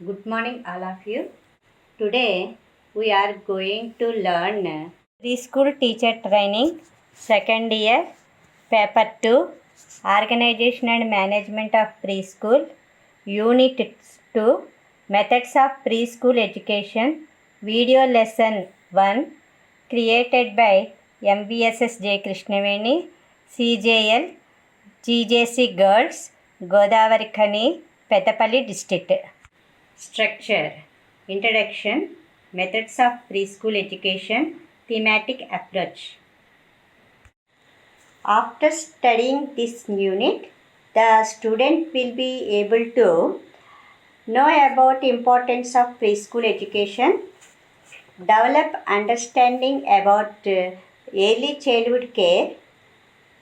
Good morning, all of you. Today we are going to learn preschool teacher training, second year, paper 2, organization and management of preschool, unit 2, methods of preschool education, video lesson 1, created by MVSS J. Krishnaveni, CJL, GJC Girls, Godavari Khani, Pettapalli District. Structure: Introduction, Methods of Preschool Education, Thematic Approach. After studying this unit, the student will be able to know about importance of preschool education, develop understanding about early childhood care,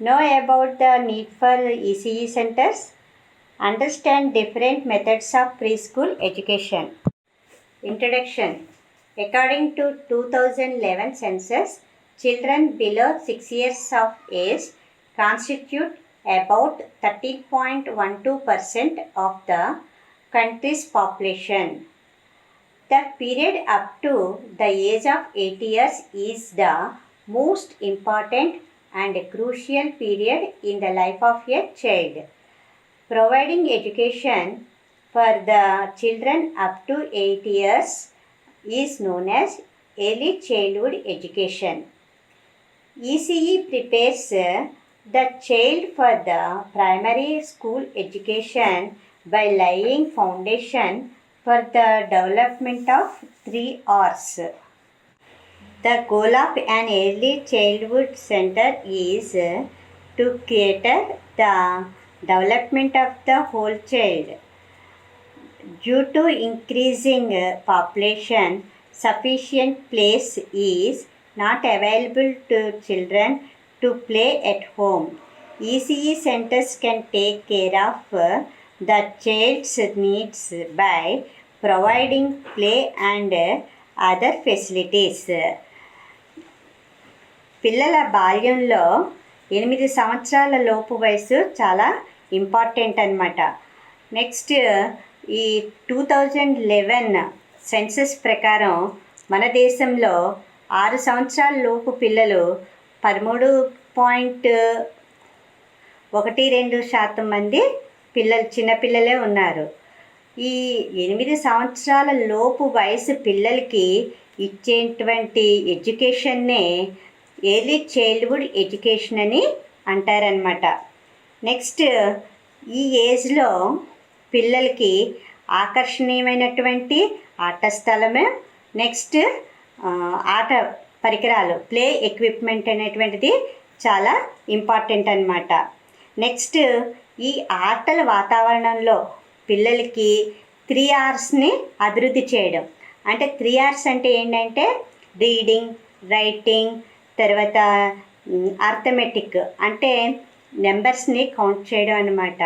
know about the need for ECE centers, understand different methods of preschool education. Introduction. According to 2011 census, children below 6 years of age constitute about 13.12% of the country's population. The period up to the age of 8 years is the most important and crucial period in the life of a child. Providing education for the children up to 8 years is known as early childhood education. ECE prepares the child for the primary school education by laying foundation for the development of 3 R's. The goal of an early childhood center is to cater the development of the whole child. Due to increasing population, sufficient place is not available to children to play at home. ECE centers can take care of the child's needs by providing play and other facilities. పిల్లల బాల్యంలో 8 సంవత్సరాల లోపు వయసు చాలా important అన్నమాట. Next ఈ 2011 census ప్రకారం మన దేశంలో 6 సంవత్సరాల లోపు పిల్లలు 13.12% మంది చిన్నపిల్లలే ఉన్నారు. ఈ 8 సంవత్సరాల లోపు వయసు పిల్లలకి ఇచ్చేటువంటి ఎడ్యుకేషన్నే ఎర్లీ చైల్డ్హుడ్ ఎడ్యుకేషన్ అని అంటారనమాట. నెక్స్ట్ ఈ ఏజ్లో పిల్లలకి ఆకర్షణీయమైనటువంటి ఆట స్థలమే, నెక్స్ట్ ఆట పరికరాలు, ప్లే ఎక్విప్మెంట్ అనేటువంటిది చాలా ఇంపార్టెంట్ అన్నమాట. నెక్స్ట్ ఈ ఆటల వాతావరణంలో పిల్లలకి 3 R'స్ని అభివృద్ధి చేయడం. అంటే 3 R's అంటే ఏంటంటే రీడింగ్, రైటింగ్, తర్వాత అర్థమెటిక్ అంటే నెంబర్స్ని కౌంట్ చేయడం అన్నమాట.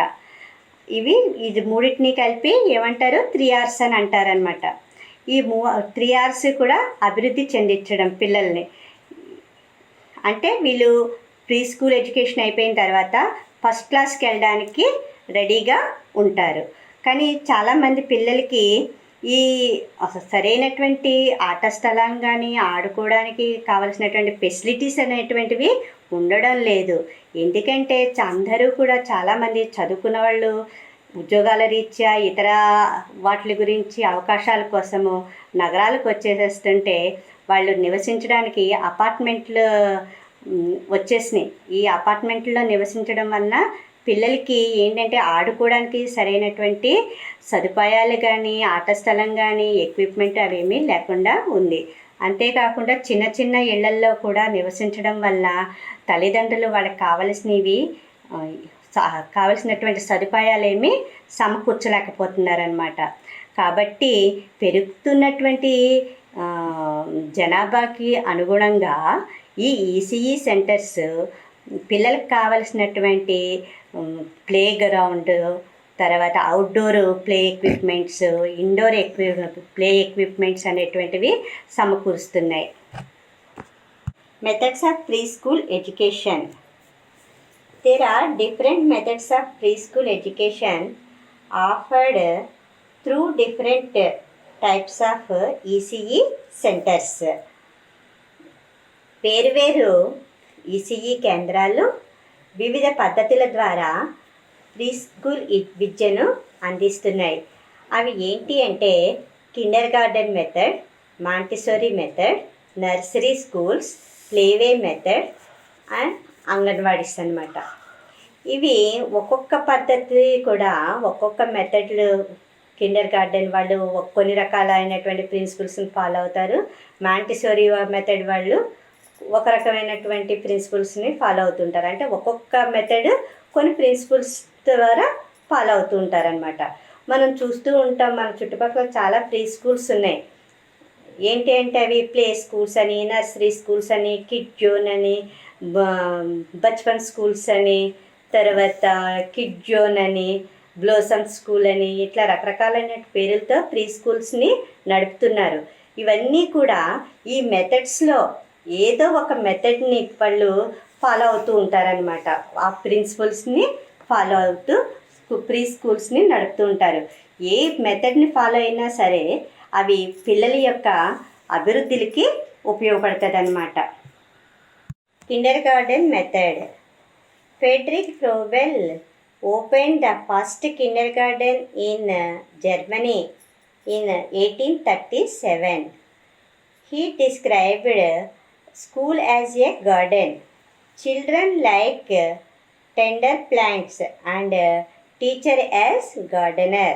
ఇది మూడింటిని కలిపి ఏమంటారు 3 R's అని అంటారనమాట. ఈ 3 R's కూడా అభివృద్ధి చెందించడం పిల్లల్ని. అంటే వీళ్ళు ప్రీ స్కూల్ ఎడ్యుకేషన్ అయిపోయిన తర్వాత ఫస్ట్ క్లాస్కి వెళ్ళడానికి రెడీగా ఉంటారు. కానీ చాలామంది పిల్లలకి ఈ సరైనటువంటి ఆట స్థలం కానీ ఆడుకోవడానికి కావలసినటువంటి ఫెసిలిటీస్ అనేటువంటివి ఉండడం లేదు. ఎందుకంటే అందరూ కూడా చాలామంది చదువుకున్న వాళ్ళు ఉద్యోగాల రీత్యా ఇతర వాటి గురించి అవకాశాల కోసము నగరాలకు వచ్చేస్తుంటే వాళ్ళు నివసించడానికి అపార్ట్మెంట్లు వచ్చేసినాయి. ఈ అపార్ట్మెంట్లో నివసించడం వలన పిల్లలకి ఏంటంటే ఆడుకోవడానికి సరైనటువంటి సదుపాయాలు కానీ ఆట స్థలం కానీ ఎక్విప్మెంట్ అవేమీ లేకుండా ఉంది. అంతేకాకుండా చిన్న చిన్న ఇళ్లల్లో కూడా నివసించడం వల్ల తల్లిదండ్రులు వాళ్ళకి కావలసినటువంటి సదుపాయాలేమీ సమకూర్చలేకపోతున్నారనమాట. కాబట్టి పెరుగుతున్నటువంటి జనాభాకి అనుగుణంగా ఈ ఈసీఈ సెంటర్స్ పిల్లలకు కావలసినటువంటి ప్లే గ్రౌండ్, తర్వాత outdoor play equipments, indoor play equipments అనేటువంటివి సమకూరుస్తున్నాయి. Methods of preschool education. There are different methods of preschool education offered through different types of ECE centers. వేరువేరు ఈసీఈ కేంద్రాలు వివిధ పద్ధతుల ద్వారా ప్రీ స్కూల్ విద్యను అందిస్తున్నాయి. అవి ఏంటి అంటే Kinder garden method, Montessori method, nursery schools, playway method and anganwadis అన్నమాట. ఇవి ఒక్కొక్క పద్ధతి కూడా ఒక్కొక్క మెథడ్లు కిండర్ గార్డెన్ వాళ్ళు కొన్ని రకాలైనటువంటి ప్రిన్సిపల్స్ని ఫాలో అవుతారు. మాంటిసోరీ మెథడ్ వాళ్ళు ఒక రకమైనటువంటి ప్రిన్సిపల్స్ని ఫాలో అవుతుంటారు. అంటే ఒక్కొక్క మెథడ్ కొన్ని ప్రిన్సిపల్స్ ద్వారా ఫాలో అవుతూ ఉంటారనమాట. మనం చూస్తూ ఉంటాం, మన చుట్టుపక్కల చాలా ప్రీ స్కూల్స్ ఉన్నాయి. ఏంటి అంటే అవి ప్లే స్కూల్స్ అని, నర్సరీ స్కూల్స్ అని, కిడ్ జోన్ అని, బచ్పన్ స్కూల్స్ అని, తర్వాత కిడ్ జోన్ అని, బ్లోసమ్ స్కూల్ అని, ఇట్లా రకరకాలైన పేర్లతో ప్రీ స్కూల్స్ని నడుపుతున్నారు. ఇవన్నీ కూడా ఈ మెథడ్స్లో ఏదో ఒక మెథడ్ని వాళ్ళు ఫాలో అవుతూ ఉంటారనమాట. ఆ ప్రిన్సిపల్స్ని ఫాలో అవుతూ ప్రీ స్కూల్స్ని నడుపుతూ ఉంటారు. ఏ మెథడ్ని ఫాలో అయినా సరే అవి పిల్లల యొక్క అభివృద్ధికి ఉపయోగపడుతుంది అన్నమాట. Kindergarten method. Friedrich Froebel opened the first kindergarten in Germany in 1837. He described school as a garden. Children like tender plants and teacher as gardener.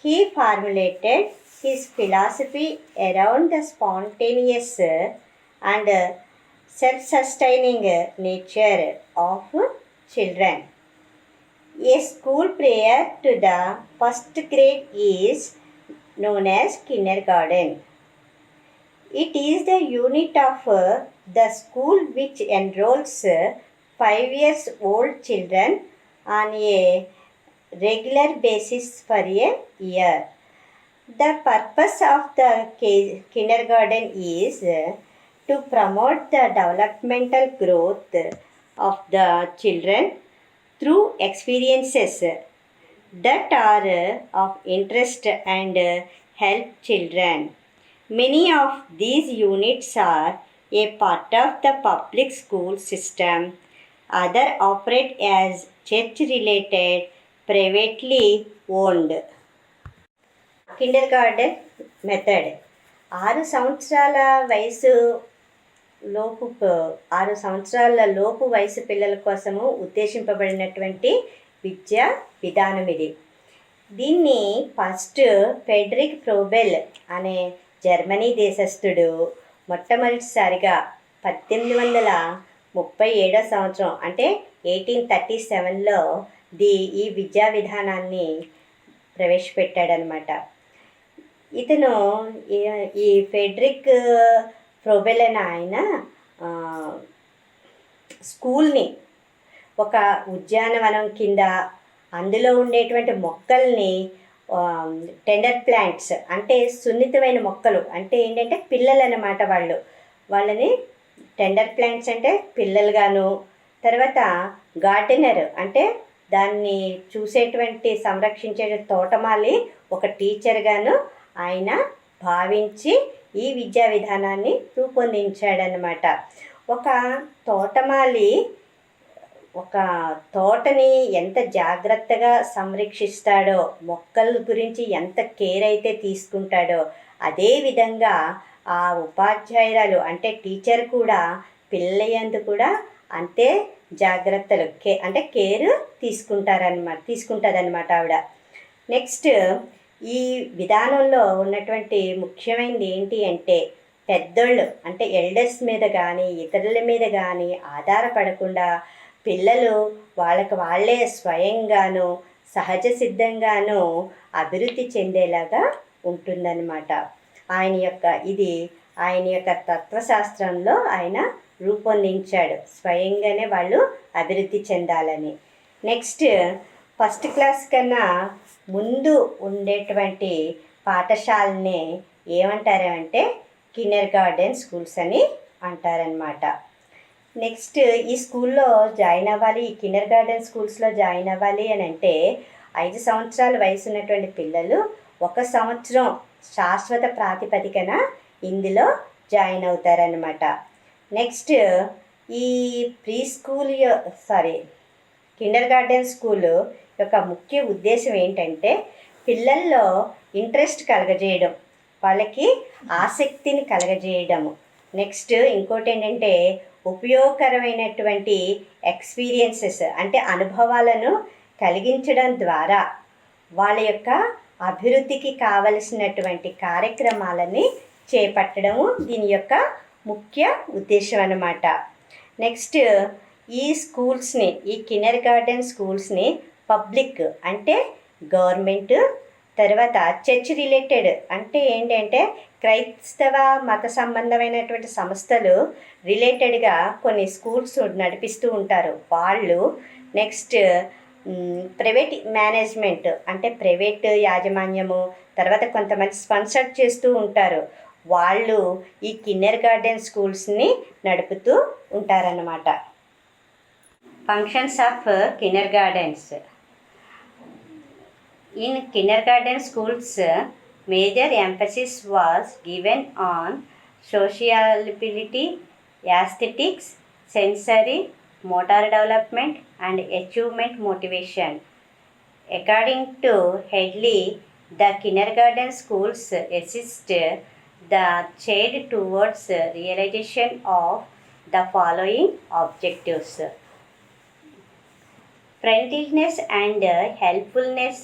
He formulated his philosophy around the spontaneous and self-sustaining nature of children. A school prior to the first grade is known as kindergarten. It is the unit of the school which enrolls 5 years old children on a regular basis for a year. The purpose of the kindergarten is to promote the developmental growth of the children through experiences that are of interest and help children. Many of these units are a part of the public school system. Other operate as church-related, privately owned. Kindergarten method. 6 సంవత్సరాల వయసు పిల్లల కోసము ఉద్దేశింపబడినటువంటి విద్యా విధానం ఇది. దీన్ని first Frederick Froebel అనే Germany దేశస్థుడు మొట్టమొదటిసారిగా 1837 సంవత్సరం అంటే 1837లో ఈ విద్యా విధానాన్ని ప్రవేశపెట్టాడనమాట. ఇతను ఈ ఫ్రెడరిక్ ఫ్రోబెల్ అనే ఆయన స్కూల్ని ఒక ఉద్యానవనం కింద అందులో ఉండేటువంటి మొక్కల్ని టెండర్ ప్లాంట్స్ అంటే సున్నితమైన మొక్కలు అంటే ఏంటంటే పిల్లలు అన్నమాట. వాళ్ళని టెండర్ ప్లాంట్స్ అంటే పిల్లలుగాను, తర్వాత గార్డెనర్ అంటే దాన్ని చూసేటువంటి సంరక్షించే తోటమాలి ఒక టీచర్గాను ఆయన భావించి ఈ విద్యా విధానాన్ని రూపొందించాడనమాట. ఒక తోటమాలి ఒక తోటని ఎంత జాగ్రత్తగా సంరక్షిస్తాడో, మొక్కల గురించి ఎంత కేర్ అయితే తీసుకుంటాడో, అదేవిధంగా ఆ ఉపాధ్యాయురాలు అంటే టీచర్ కూడా పిల్లలందు కూడా అంతే జాగ్రత్తలు అంటే కేర్ తీసుకుంటుందన్నమాట ఆవిడ. నెక్స్ట్ ఈ విధానంలో ఉన్నటువంటి ముఖ్యమైనది ఏంటి అంటే పెద్దోళ్ళు అంటే ఎల్డర్స్ మీద కానీ ఇతరుల మీద కానీ ఆధారపడకుండా పిల్లలు వాళ్ళే స్వయంగాను సహజ సిద్ధంగాను అభివృద్ధి చెందేలాగా ఉంటుందన్నమాట. ఆయన యొక్క తత్వశాస్త్రంలో ఆయన రూపొందించాడు, స్వయంగానే వాళ్ళు అభివృద్ధి చెందాలని. నెక్స్ట్ ఫస్ట్ క్లాస్ కన్నా ముందు ఉండేటువంటి పాఠశాలని ఏమంటారంటే కిండర్ గార్డెన్ స్కూల్స్ అని అంటారనమాట. నెక్స్ట్ ఈ స్కూల్లో జాయిన్ అవ్వాలి, ఈ కిండర్ గార్డెన్ స్కూల్స్లో జాయిన్ అవ్వాలి అని అంటే 5 సంవత్సరాల వయసు ఉన్నటువంటి పిల్లలు 1 సంవత్సరం శాశ్వత ప్రాతిపదికన ఇందులో జాయిన్ అవుతారనమాట. నెక్స్ట్ ఈ ప్రీ స్కూల్ కిండర్గార్టెన్ స్కూలు యొక్క ముఖ్య ఉద్దేశం ఏంటంటే పిల్లల్లో ఇంట్రెస్ట్ కలగజేయడం, వాళ్ళకి ఆసక్తిని కలగజేయడము. నెక్స్ట్ ఇంకోటి ఏంటంటే ఉపయోగకరమైనటువంటి ఎక్స్పీరియన్సెస్ అంటే అనుభవాలను కలిగించడం ద్వారా వాళ్ళ యొక్క అభివృద్ధికి కావలసినటువంటి కార్యక్రమాలని చేపట్టడము దీని యొక్క ముఖ్య ఉద్దేశం అన్నమాట. నెక్స్ట్ ఈ స్కూల్స్ని, ఈ కిండర్గార్టెన్ స్కూల్స్ని పబ్లిక్ అంటే గవర్నమెంట్, తర్వాత చర్చ్ రిలేటెడ్ అంటే ఏంటంటే క్రైస్తవ మత సంబంధమైనటువంటి సంస్థలు రిలేటెడ్గా కొన్ని స్కూల్స్ నడిపిస్తూ ఉంటారు వాళ్ళు. నెక్స్ట్ ప్రైవేట్ మేనేజ్మెంట్ అంటే ప్రైవేట్ యాజమాన్యము, తర్వాత కొంతమంది స్పాన్సర్ చేస్తూ ఉంటారు, వాళ్ళు ఈ కిండర్గార్టెన్ స్కూల్స్ని నడుపుతూ ఉంటారన్నమాట. Functions of kindergartens. In kindergarten schools, major emphasis was given on sociability, aesthetics, sensory, motor development, and achievement motivation. According to Headley, the kindergarten schools assist the child towards realization of the following objectives: friendliness and helpfulness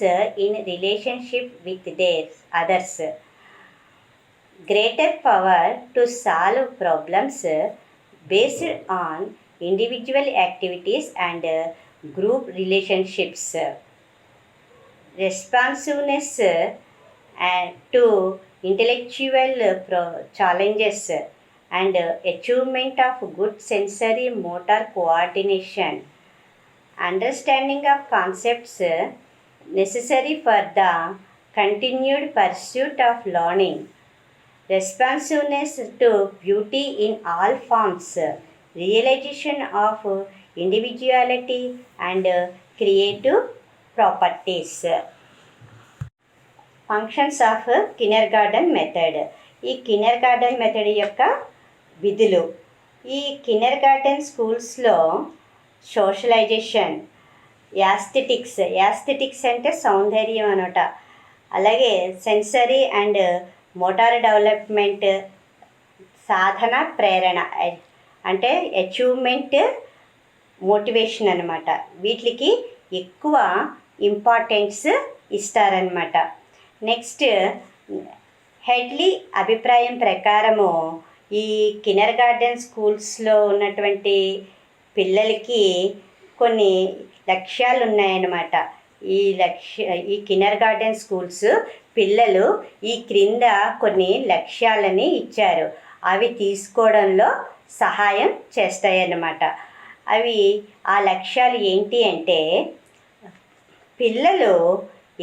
in relationship with their others, greater power to solve problems based on individual activities and group relationships, responsiveness to intellectual challenges and achievement of good sensory motor coordination, understanding of concepts necessary for the continued pursuit of learning, responsiveness to beauty in all forms, realization of individuality and creative properties. Functions of kindergarten method. ఈ kindergarten method యొక్క విధులు. ఈ kindergarten స్కూల్స్లో socialisation, యాస్థెటిక్స్ అంటే సౌందర్యం అనమాట, అలాగే sensory and motor development, సాధన ప్రేరణ అంటే అచీవ్మెంట్ మోటివేషన్ అనమాట, వీటికి ఎక్కువ ఇంపార్టెన్స్ ఇస్తారనమాట. నెక్స్ట్ హెడ్లీ అభిప్రాయం ప్రకారము ఈ కిండర్గార్టెన్ స్కూల్స్లో ఉన్నటువంటి పిల్లలకి కొన్ని లక్ష్యాలు ఉన్నాయన్నమాట. ఈ కిండర్గార్టెన్ స్కూల్స్ పిల్లలు ఈ క్రింద కొన్ని లక్ష్యాలని ఇచ్చారు, అవి తీసుకోవడంలో సహాయం చేస్తాయన్నమాట. ఆ లక్ష్యాలు ఏంటి అంటే పిల్లలు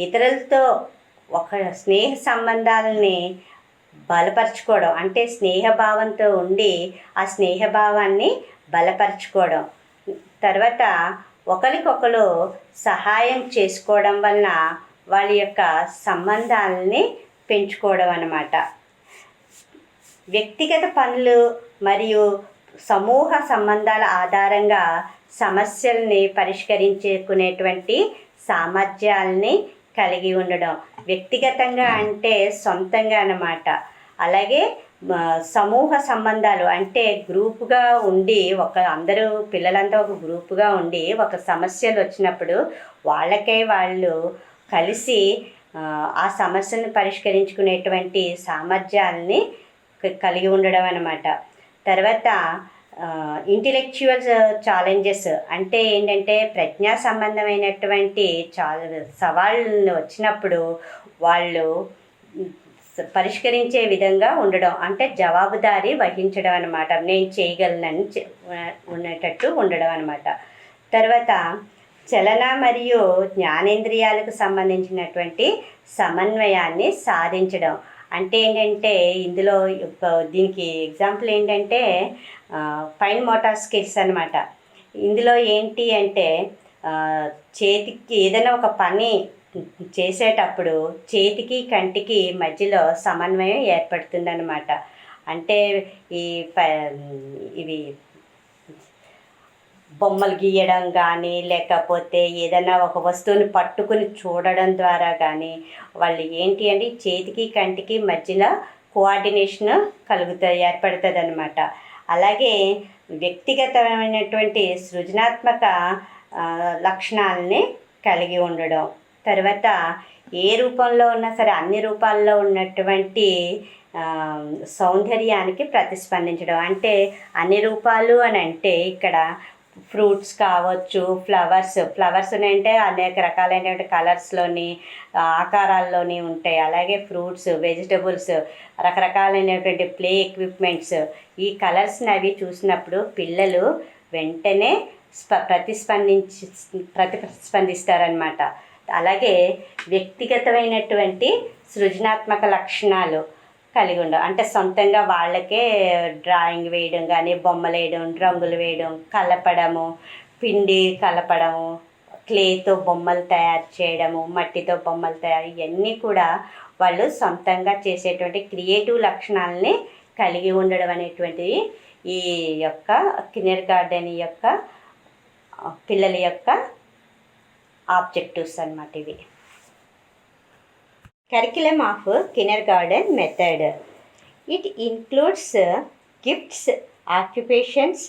ఇతరులతో ఒక స్నేహ సంబంధాలని బలపరచుకోవడం, అంటే స్నేహభావంతో ఉండి ఆ స్నేహభావాన్ని బలపరచుకోవడం, తర్వాత ఒకరికొకరు సహాయం చేసుకోవడం వలన వాళ్ళ యొక్క సంబంధాలని పెంచుకోవడం అన్నమాట. వ్యక్తిగత పనులు మరియు సమూహ సంబంధాల ఆధారంగా సమస్యల్ని పరిష్కరించుకునేటువంటి సామర్థ్యాలని కలిగి ఉండడం, వ్యక్తిగతంగా అంటే సొంతంగా అన్నమాట. అలాగే సమూహ సంబంధాలు అంటే గ్రూపుగా ఉండి అందరూ పిల్లలంతా ఒక గ్రూపుగా ఉండి ఒక సమస్యలు వచ్చినప్పుడు వాళ్ళు కలిసి ఆ సమస్యను పరిష్కరించుకునేటువంటి సామర్థ్యాలని కలిగి ఉండడం అన్నమాట. తర్వాత ఇంటెలెక్చువల్ ఛాలెంజెస్ అంటే ఏంటంటే ప్రజ్ఞా సంబంధమైనటువంటి సవాళ్ళు వచ్చినప్పుడు వాళ్ళు పరిష్కరించే విధంగా ఉండడం, అంటే జవాబుదారీ వహించడం అన్నమాట, నేను చేయగలనని ఉండేటట్టు ఉండడం అన్నమాట. తర్వాత చలన మరియు జ్ఞానేంద్రియాలకు సంబంధించినటువంటి సమన్వయాన్ని సాధించడం, అంటే ఏంటంటే ఇందులో దీనికి ఎగ్జాంపుల్ ఏంటంటే ఫైన్ మోటార్ స్కిల్స్ అనమాట. ఇందులో ఏంటి అంటే చేతికి ఏదైనా ఒక పని చేసేటప్పుడు చేతికి కంటికి మధ్యలో సమన్వయం ఏర్పడుతుందన్నమాట. అంటే ఈ ఇవి బొమ్మలు గీయడం కానీ, లేకపోతే ఏదైనా ఒక వస్తువుని పట్టుకుని చూడడం ద్వారా కానీ వాళ్ళు ఏంటి అంటే చేతికి కంటికి మధ్యలో కోఆర్డినేషన్ ఏర్పడుతుంది అనమాట. అలాగే వ్యక్తిగతమైనటువంటి సృజనాత్మక లక్షణాలని కలిగి ఉండడం, తర్వాత ఏ రూపంలో ఉన్నా సరే అన్ని రూపాల్లో ఉన్నటువంటి సౌందర్యానికి ప్రతిస్పందించడం. అంటే అన్ని రూపాలు అని అంటే ఇక్కడ ఫ్రూట్స్ కావచ్చు, ఫ్లవర్స్ అంటే అనేక రకాలైనటువంటి కలర్స్లోని ఆకారాల్లోని ఉంటాయి. అలాగే ఫ్రూట్స్, వెజిటబుల్స్, రకరకాలైనటువంటి ప్లే ఎక్విప్మెంట్స్, ఈ కలర్స్ని అవి చూసినప్పుడు పిల్లలు వెంటనే ప్రతిస్పందిస్తారనమాట. అలాగే వ్యక్తిగతమైనటువంటి సృజనాత్మక లక్షణాలు కలిగి ఉండవు. అంటే సొంతంగా వాళ్ళకే డ్రాయింగ్ వేయడం కానీ, బొమ్మలు వేయడం, రంగులు వేయడం, కలపడము, పిండి కలపడము, క్లేతో బొమ్మలు తయారు చేయడము, మట్టితో బొమ్మలు తయారు, ఇవన్నీ కూడా వాళ్ళు సొంతంగా చేసేటువంటి క్రియేటివ్ లక్షణాలని కలిగి ఉండడం అనేటువంటిది ఈ యొక్క కిండర్గార్టెన్ యొక్క పిల్లల యొక్క ఆబ్జెక్టివ్స్ అన్నమాట ఇవి. Curriculum of kindergarten method. It includes gifts, occupations,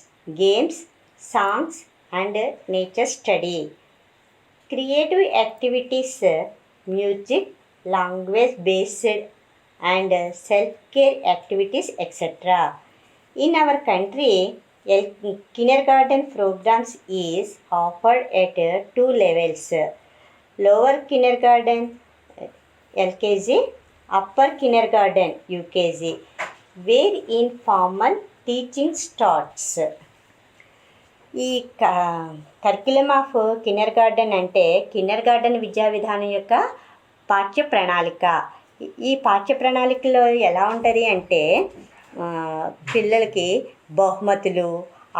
games, songs and nature study. Creative activities, music, language based and self-care activities, etc. In our country, kindergarten programs is offered at 2 levels. Lower kindergarten LKG, upper kindergarten UKG, where informal teaching starts. ఈ curriculum of kindergarten అంటే kindergarten విద్యా విధానం యొక్క పాఠ్య ప్రణాళిక. ఈ పాఠ్య ప్రణాళికలో ఎలా ఉంటుంది అంటే పిల్లలకి బహుమతులు,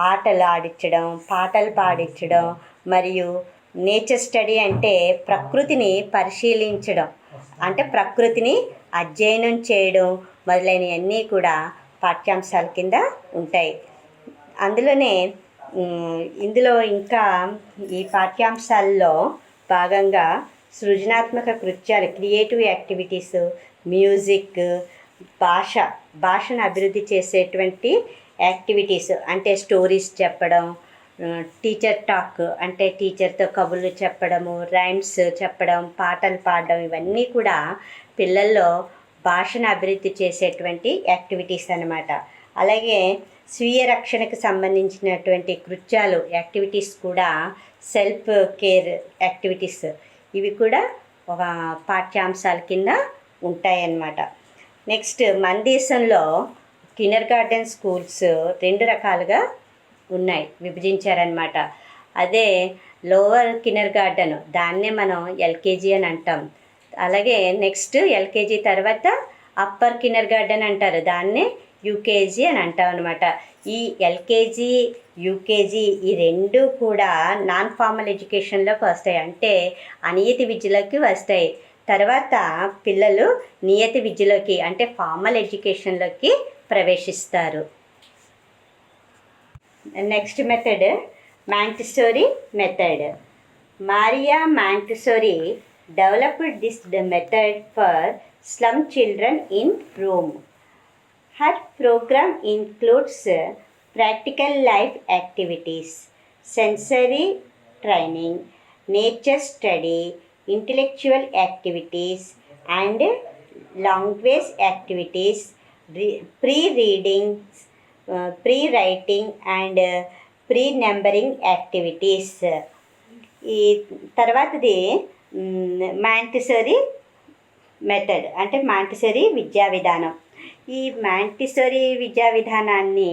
ఆటలు ఆడించడం, పాటలు పాడించడం, మరియు నేచర్ స్టడీ అంటే ప్రకృతిని పరిశీలించడం, అంటే ప్రకృతిని అధ్యయనం చేయడం మొదలైనవన్నీ కూడా పాఠ్యాంశాల కింద ఉంటాయి. ఇందులో ఇంకా ఈ పాఠ్యాంశాల్లో భాగంగా సృజనాత్మక కృత్యాలు, క్రియేటివ్ యాక్టివిటీస్, మ్యూజిక్, భాషను అభివృద్ధి చేసేటువంటి యాక్టివిటీస్, అంటే స్టోరీస్ చెప్పడం, టీచర్ టాక్ అంటే టీచర్తో కబుర్లు చెప్పడము, రైమ్స్ చెప్పడం, పాటలు పాడడం, ఇవన్నీ కూడా పిల్లల్లో భాషను అభివృద్ధి చేసేటువంటి యాక్టివిటీస్ అన్నమాట. అలాగే స్వీయ రక్షణకు సంబంధించినటువంటి కృత్యాలు, యాక్టివిటీస్ కూడా సెల్ఫ్ కేర్ యాక్టివిటీస్, ఇవి కూడా ఒక పాఠ్యాంశాల కింద ఉంటాయన్నమాట. నెక్స్ట్, మన దేశంలో కిండర్గార్టెన్ స్కూల్స్ 2 రకాలుగా ఉన్నాయి, విభజించారనమాట. అదే లోవర్ కిండర్గార్టెన్, దాన్నే మనం ఎల్కేజీ అని అంటాం. అలాగే నెక్స్ట్ ఎల్కేజీ తర్వాత అప్పర్ కిండర్గార్టెన్ అంటారు, దాన్నే యూకేజీ అని అంటాం అనమాట. ఈ ఎల్కేజీ, యూకేజీ ఈ 2 కూడా నాన్ ఫార్మల్ ఎడ్యుకేషన్లోకి వస్తాయి, అంటే అనియత విద్యలోకి వస్తాయి. తర్వాత పిల్లలు నియత విద్యలోకి అంటే ఫార్మల్ ఎడ్యుకేషన్లోకి ప్రవేశిస్తారు. Next method Montessori method. Maria Montessori developed this method for slum children in Rome. Her program includes practical life activities, sensory training, nature study, intellectual activities and language activities, pre-reading, pre-writing and pre-numbering activities. ఈ తర్వాతది Montessori method అంటే Montessori విద్యా విధానం. ఈ Montessori విద్యా విధానాన్ని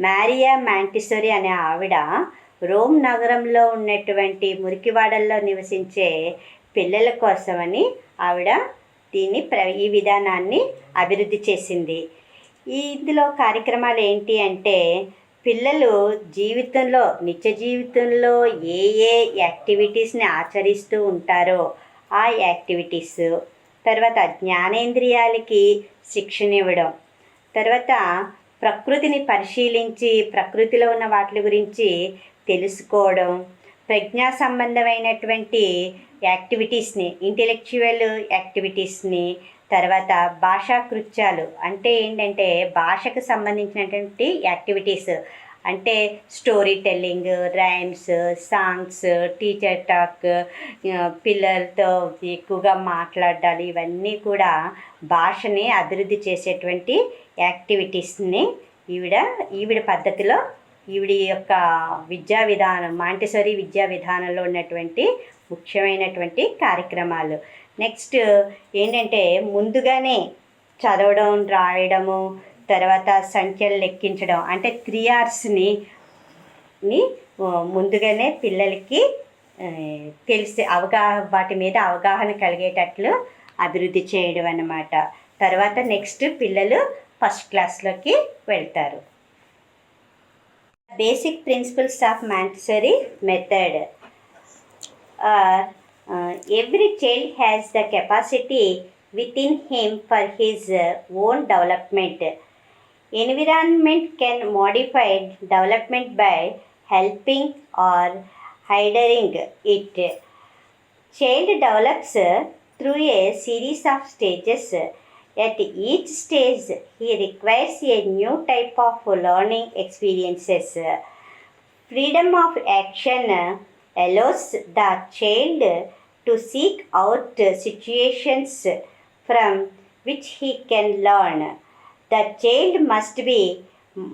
Maria Montessori అనే ఆవిడ రోమ్ నగరంలో ఉన్నటువంటి మురికివాడల్లో నివసించే పిల్లల కోసమని ఆవిడ ఈ విధానాన్ని అభివృద్ధి చేసింది. ఇందులో కార్యక్రమాలు ఏంటి అంటే పిల్లలు నిత్య జీవితంలో ఏ యాక్టివిటీస్ని ఆచరిస్తూ ఉంటారో ఆ యాక్టివిటీస్. తర్వాత జ్ఞానేంద్రియాలకి శిక్షణ ఇవ్వడం. తర్వాత ప్రకృతిని పరిశీలించి ప్రకృతిలో ఉన్న వాటి గురించి తెలుసుకోవడం. ప్రజ్ఞా సంబంధమైనటువంటి యాక్టివిటీస్ని, ఇంటెలెక్చువల్ యాక్టివిటీస్ని. తర్వాత భాషా కృత్యాలు అంటే ఏంటంటే భాషకు సంబంధించినటువంటి యాక్టివిటీస్ అంటే story telling, rhymes, songs, teacher talk, పిల్లలతో ఎక్కువగా మాట్లాడాలి. ఇవన్నీ కూడా భాషని అభివృద్ధి చేసేటువంటి యాక్టివిటీస్ని ఈవిడ పద్ధతిలో ఈవిడ యొక్క విద్యా విధానం, మాంటిసోరీ విద్యా విధానంలో ఉన్నటువంటి ముఖ్యమైనటువంటి కార్యక్రమాలు. నెక్స్ట్ ఏంటంటే ముందుగానే చదవడం, రాయడము, తర్వాత సంఖ్యలు లెక్కించడం అంటే 3 Rsని ముందుగానే పిల్లలకి తెలిసి వాటి మీద అవగాహన కలిగేటట్లు అభివృద్ధి చేయడం అన్నమాట. తర్వాత నెక్స్ట్ పిల్లలు ఫస్ట్ క్లాస్లోకి వెళ్తారు. Basic principles of Montessori method are every child has the capacity within him for his own development. Environment can modify development by helping or hindering it. Child develops through a series of stages. At each stage, he requires a new type of learning experiences. Freedom of action allows the child to seek out situations from which he can learn. The child must be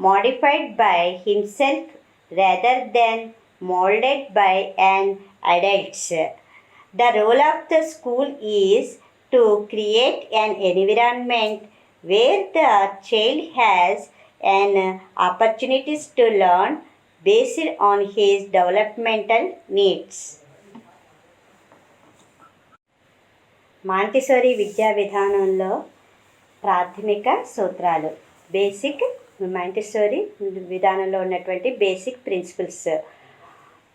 modified by himself rather than molded by an adult. The role of the school is to create an environment where the child has an opportunities to learn based on his developmental needs. Montessori విద్యా విధానంలో ప్రాథమిక సూత్రాలు. Basic Montessori విధానంలో ఉన్నటువంటి basic principles.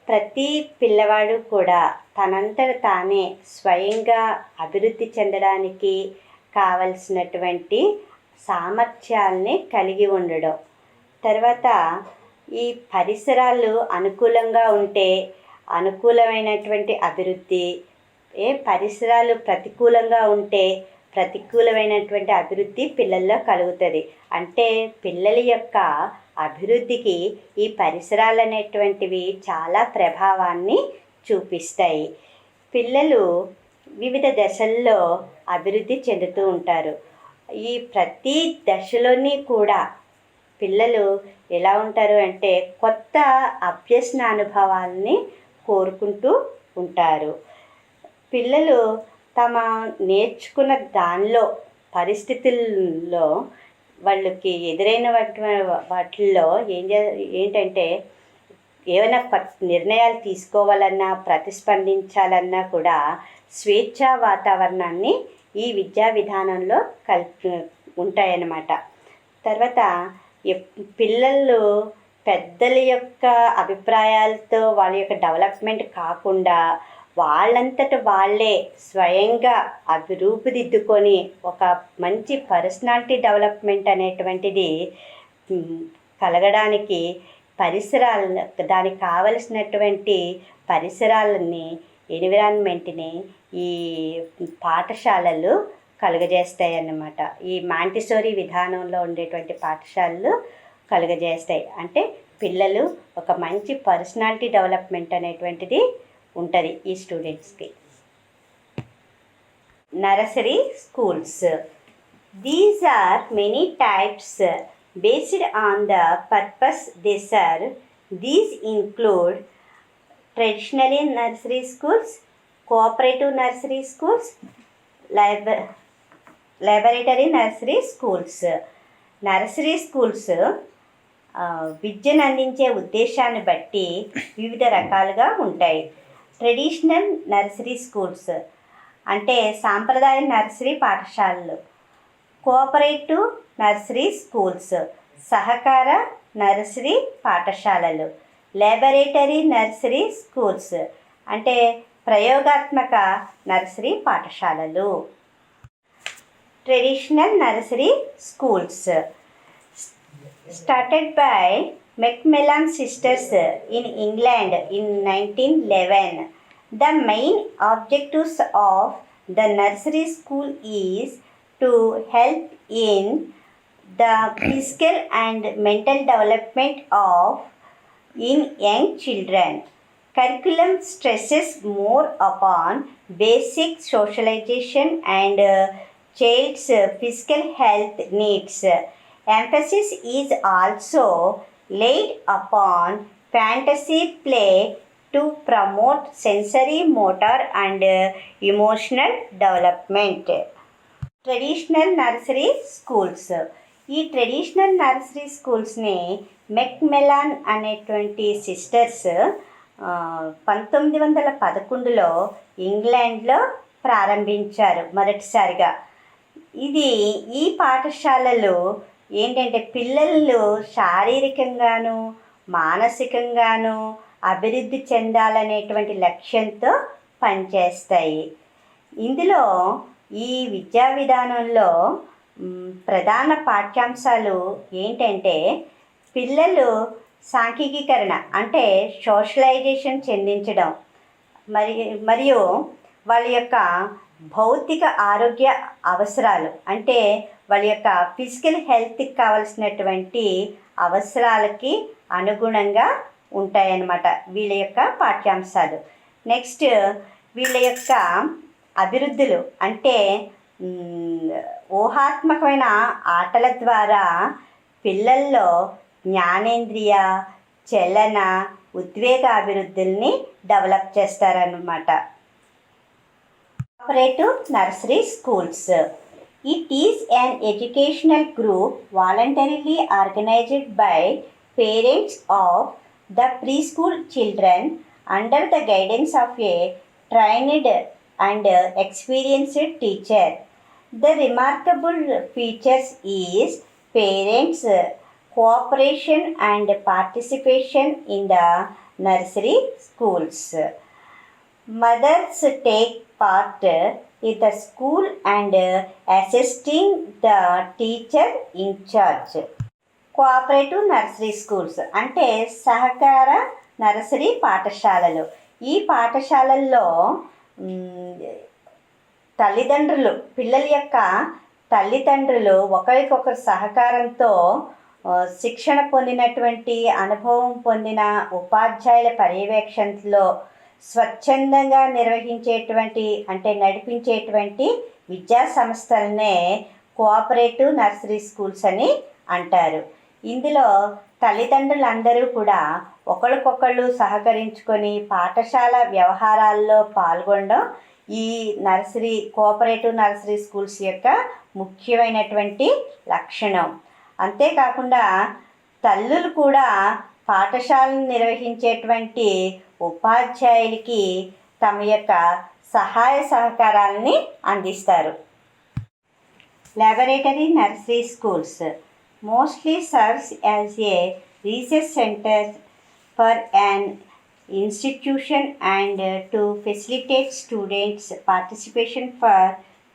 ప్రతి పిల్లవాడు కూడా తనంతట తానే స్వయంగా అభివృద్ధి చెందడానికి కావలసినటువంటి సామర్థ్యాల్ని కలిగి ఉండడం. తర్వాత ఈ పరిసరాలు అనుకూలంగా ఉంటే అనుకూలమైనటువంటి అభివృద్ధి, పరిసరాలు ప్రతికూలంగా ఉంటే ప్రతికూలమైనటువంటి అభివృద్ధి పిల్లల్లో కలుగుతుంది. అంటే పిల్లల యొక్క అభివృద్ధికి ఈ పరిసరాలు అనేటువంటివి చాలా ప్రభావాన్ని చూపిస్తాయి. పిల్లలు వివిధ దశల్లో అభివృద్ధి చెందుతూ ఉంటారు. ఈ ప్రతి దశలోని కూడా పిల్లలు ఎలా ఉంటారు అంటే కొత్త అభ్యసన అనుభవాల్ని కోరుకుంటూ ఉంటారు. పిల్లలు తమ నేర్చుకున్న దానిలో పరిస్థితుల్లో వాళ్ళకి ఎదురైన వాటిల్లో ఏంటంటే ఏమైనా నిర్ణయాలు తీసుకోవాలన్నా ప్రతిస్పందించాలన్నా కూడా స్వేచ్ఛా వాతావరణాన్ని ఈ విద్యా విధానంలో ఉంటాయన్నమాట. తర్వాత పిల్లలు పెద్దల యొక్క అభిప్రాయాలతో వాళ్ళ యొక్క డెవలప్మెంట్ కాకుండా వాళ్ళంతట వాళ్ళే స్వయంగా రూపుదిద్దుకొని ఒక మంచి పర్సనాలిటీ డెవలప్మెంట్ అనేటువంటిది కలగడానికి దానికి కావలసినటువంటి పరిసరాలని, ఎన్విరాన్మెంట్ని ఈ పాఠశాలలు కలుగజేస్తాయి అన్నమాట. ఈ మాంటిసోరీ విధానంలో ఉండేటువంటి పాఠశాలలు కలుగజేస్తాయి. అంటే పిల్లలు ఒక మంచి పర్సనాలిటీ డెవలప్మెంట్ అనేటువంటిది ఉంటుంది ఈ స్టూడెంట్స్కి. Nursery schools. These are many types based on the purpose they serve. These include traditional nursery schools, cooperative nursery schools, laboratory nursery schools. Nursery schools విద్యను అందించే ఉద్దేశాన్ని బట్టి వివిధ రకాలుగా ఉంటాయి. ట్రెడిషనల్ నర్సరీ స్కూల్స్ అంటే సాంప్రదాయ నర్సరీ పాఠశాలలు. కోఆపరేటివ్ నర్సరీ స్కూల్స్ సహకార నర్సరీ పాఠశాలలు. లాబొరేటరీ నర్సరీ స్కూల్స్ అంటే ప్రయోగాత్మక నర్సరీ పాఠశాలలు. Traditional nursery schools started by Macmillan sisters in England in 1911. The main objectives of the nursery school is to help in the physical and mental development of in young children. Curriculum stresses more upon basic socialization and child's physical health needs. Emphasis is also laid upon fantasy play to promote sensory, motor and emotional development. Traditional nursery schools. ఈ traditional nursery స్కూల్స్ని మెక్మెలాన్ అనేటువంటి sisters 1911లో ఇంగ్లాండ్లో ప్రారంభించారు మొదటిసారిగా. ఈ పాఠశాలలు ఏంటంటే పిల్లలు శారీరకంగాను మానసికంగాను అభివృద్ధి చెందాలనేటువంటి లక్ష్యంతో పనిచేస్తాయి. ఇందులో ఈ విద్యా విధానంలో ప్రధాన పాఠ్యాంశాలు ఏంటంటే పిల్లలు సాంఘికీకరణ అంటే సోషలైజేషన్ చెందించడం, మరియు వాళ్ళ యొక్క భౌతిక ఆరోగ్య అవసరాలు అంటే వాళ్ళ యొక్క ఫిజికల్ హెల్త్కి కావలసినటువంటి అవసరాలకి అనుగుణంగా ఉంటాయన్నమాట వీళ్ళ యొక్క పాఠ్యాంశాలు. నెక్స్ట్ వీళ్ళ యొక్క అభివృద్ధులు అంటే ఊహాత్మకమైన ఆటల ద్వారా పిల్లల్లో జ్ఞానేంద్రియ, చలన, ఉద్వేగ అభివృద్ధుల్ని డెవలప్ చేస్తారన్నమాట. Cooperative nursery schools. It is an educational group voluntarily organized by parents of the preschool children under the guidance of a trained and experienced teacher. The remarkable features is parents' cooperation and participation in the nursery schools. Mothers take part in the school and assisting the teacher in charge. Cooperative nursery schools అంటే సహకార nursery పాఠశాలలు. ఈ పాఠశాలల్లో పిల్లల యొక్క తల్లిదండ్రులు ఒకరికొకరు సహకారంతో శిక్షణ పొందినటువంటి అనుభవం పొందిన ఉపాధ్యాయుల పర్యవేక్షణలో స్వచ్ఛందంగా నడిపించేటువంటి విద్యా సంస్థలనే కోఆపరేటివ్ నర్సరీ స్కూల్స్ అని అంటారు. ఇందులో తల్లిదండ్రులందరూ కూడా ఒకరికొకళ్ళు సహకరించుకొని పాఠశాల వ్యవహారాల్లో పాల్గొనడం ఈ కోఆపరేటివ్ నర్సరీ స్కూల్స్ యొక్క ముఖ్యమైనటువంటి లక్షణం. అంతేకాకుండా తల్లులు కూడా పాఠశాలను నిర్వహించేటువంటి ఉపాధ్యాయులకి తమ యొక్క సహాయ సహకారాలని అందిస్తారు. Laboratory nursery schools mostly serves as a research center for an institution and to facilitate students' participation for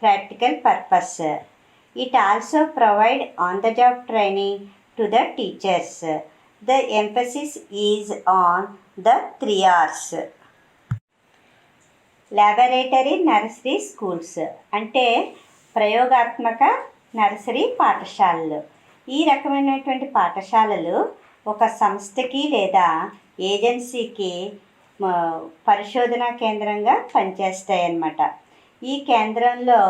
practical purpose. It also provides on-the-job training to the teachers. The emphasis is on the 3 R's. Laboratory nursery schools అంటే ప్రయోగాత్మక nursery పాఠశాలలు. ఈ రకమైనటువంటి పాఠశాలలు ఒక సంస్థకి లేదా ఏజెన్సీకి పరిశోధనా కేంద్రంగా పనిచేస్తాయన్నమాట. ఈ కేంద్రంలో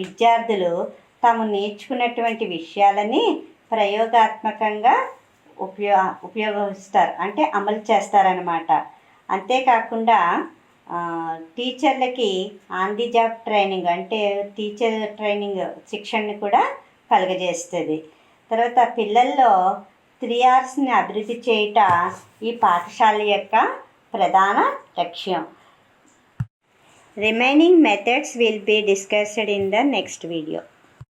విద్యార్థులు తాము నేర్చుకున్నటువంటి విషయాలని ప్రయోగాత్మకంగా ఉపయోగిస్తారు అంటే అమలు చేస్తారన్నమాట. అంతేకాకుండా టీచర్లకి ఆన్ ది జాబ్ ట్రైనింగ్ అంటే టీచర్ ట్రైనింగ్ శిక్షణని కూడా కలుగజేస్తుంది. తర్వాత పిల్లల్లో 3 R'sని అభివృద్ధి చేయట ఈ పాఠశాల యొక్క ప్రధాన లక్ష్యం. Remaining methods will be discussed in the next video.